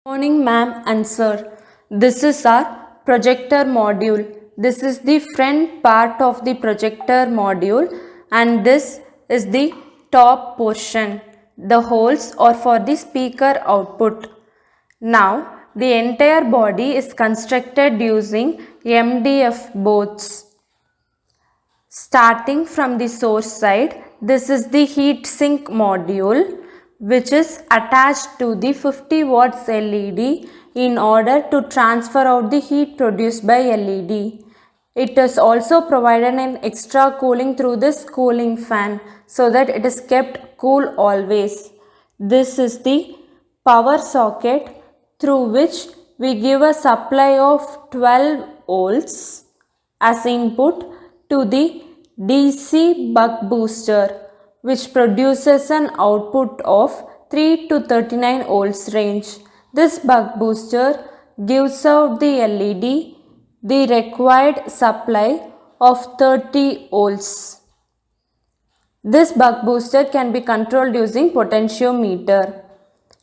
Morning, ma'am and sir. This is our projector module. This is the front part of the projector module, and this is the top portion. The holes are for the speaker output. Now, the entire body is constructed using MDF boards. Starting from the source side, this is the heat sink module which is attached to the 50 watts LED in order to transfer out the heat produced by LED. It is also provided an extra cooling through this cooling fan so that it is kept cool always. This is the power socket through which we give a supply of 12 volts as input to the DC buck booster, which produces an output of 3 to 39 volts range. This buck booster gives out the LED the required supply of 30 volts. This buck booster can be controlled using potentiometer.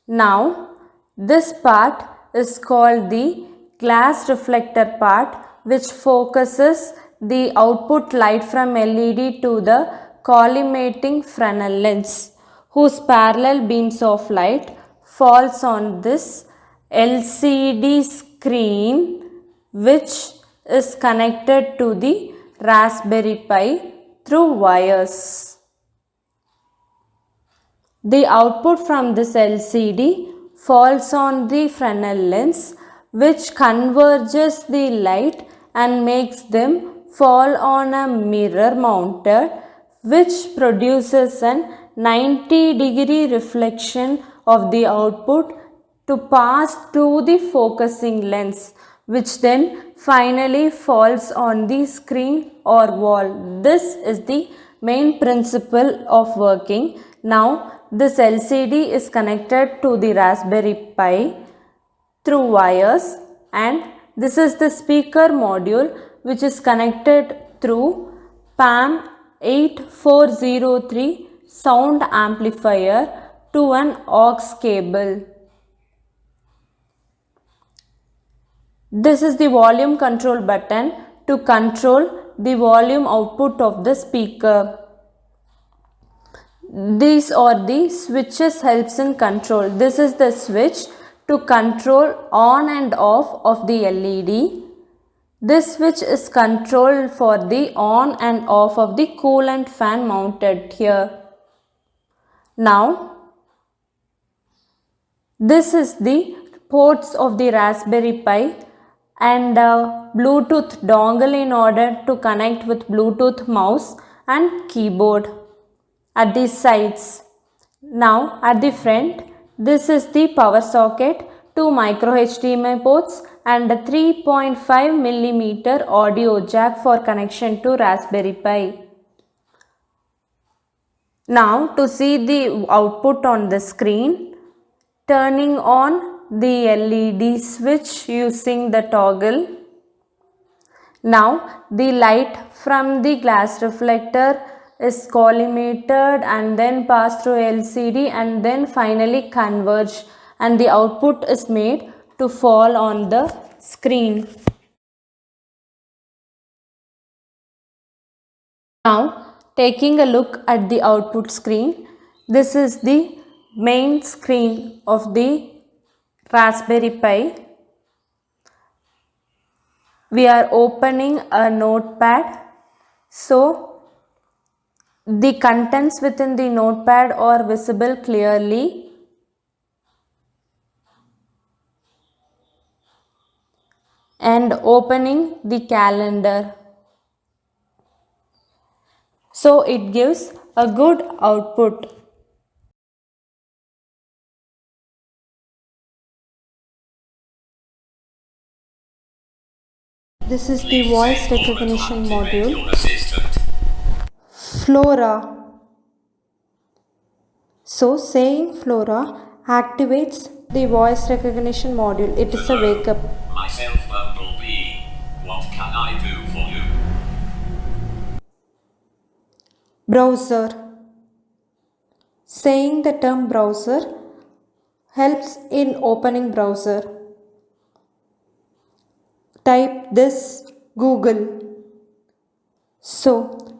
Now, this part is called the glass reflector part, which focuses the output light from LED to the collimating Fresnel lens, whose parallel beams of light falls on this LCD screen, which is connected to the Raspberry Pi through wires. The output from this LCD falls on the Fresnel lens, which converges the light and makes them fall on a mirror mounted, which produces an 90-degree reflection of the output to pass through the focusing lens, which then finally falls on the screen or wall. This is the main principle of working. Now, this LCD is connected to the Raspberry Pi through wires, and this is the speaker module which is connected through PAM 8403 sound amplifier to an aux cable. This is the volume control button to control the volume output of the speaker. These are the switches helps in control. This is the switch to control on and off of the LED. This switch is controlled for the on and off of the coolant fan mounted here. Now, this is the ports of the Raspberry Pi and Bluetooth dongle in order to connect with Bluetooth mouse and keyboard at the sides. Now at the front, this is the power socket, 2 micro HDMI ports and a 3.5 mm audio jack for connection to Raspberry Pi. Now to see the output on the screen, turning on the LED switch using the toggle. Now the light from the glass reflector is collimated and then pass through LCD and then finally converge, and the output is made to fall on the screen. Now taking a look at the output screen, this is the main screen of the Raspberry Pi. We are opening a notepad, so the contents within the notepad are visible clearly. And opening the calendar. So it gives a good output. This is the voice recognition module. Flora. So saying Flora activates the voice recognition module. It is a wake up. Myself, Bumblebee. What can I do for you? Browser. Saying the term browser helps in opening browser. Type this Google. So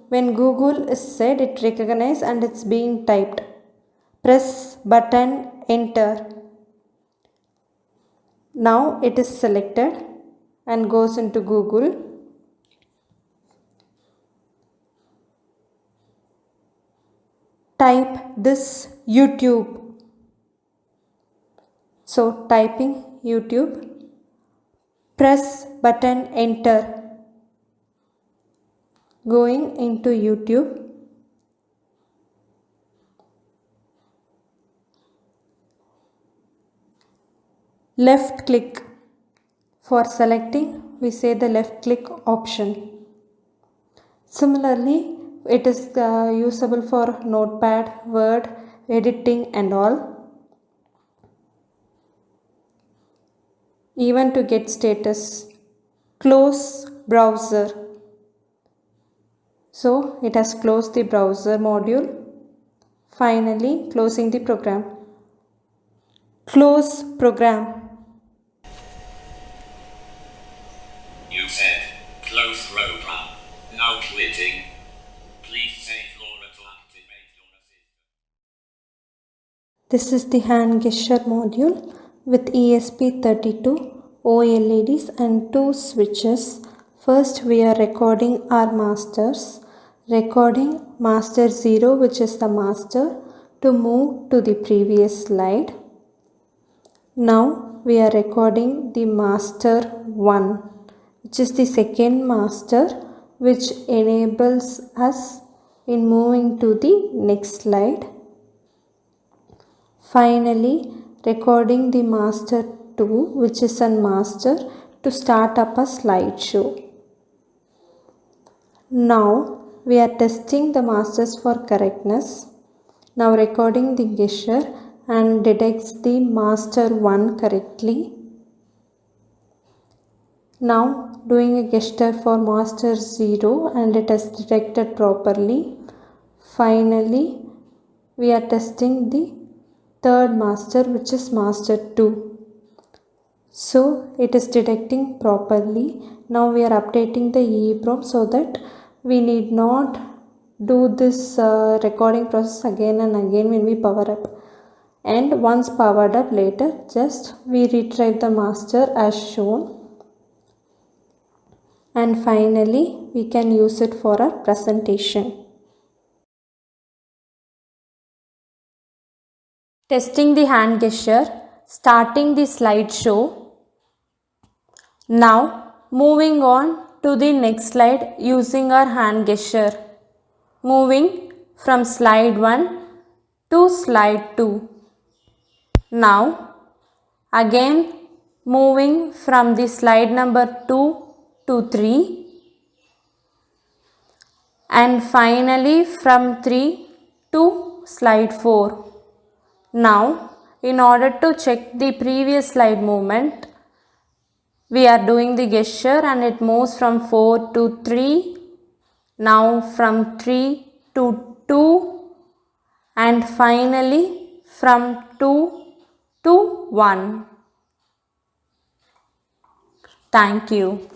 when Google is said, it recognizes and it's being typed. Press button enter. Now it is selected and goes into Google. Type this YouTube. So typing YouTube. Press button enter. Going into YouTube. Left click. For selecting, we say the left click option. Similarly, it is usable for Notepad, Word, editing and all. Even to get status. Close browser. So it has closed the browser module. Finally, closing the program. Close program. You said close program. Now quitting. Please save Laura to activate your assistant. This is the hand gesture module with ESP32 OLEDs and 2 switches. First we are recording our masters. Recording master 0, which is the master, to move to the previous slide. Now we are recording the master 1, which is the second master, which enables us in moving to the next slide. Finally, recording the master 2, which is a master, to start up a slideshow. Now we are testing the masters for correctness. Now recording the gesture and detects the master 1 correctly. Now doing a gesture for master 0 and it has detected properly. Finally, we are testing the third master, which is master 2. So it is detecting properly. Now we are updating the EEPROM so that we need not do this recording process again and again when we power up. And once powered up later, just we retrieve the master as shown. And finally, we can use it for our presentation. Testing the hand gesture, starting the slideshow. Now moving on to the next slide using our hand gesture. Moving from slide 1 to slide 2. Now again moving from the slide number 2 to 3 and finally from 3 to slide 4. Now in order to check the previous slide movement, we are doing the gesture and it moves from 4 to 3. Now from 3 to 2 and finally from 2 to 1. Thank you.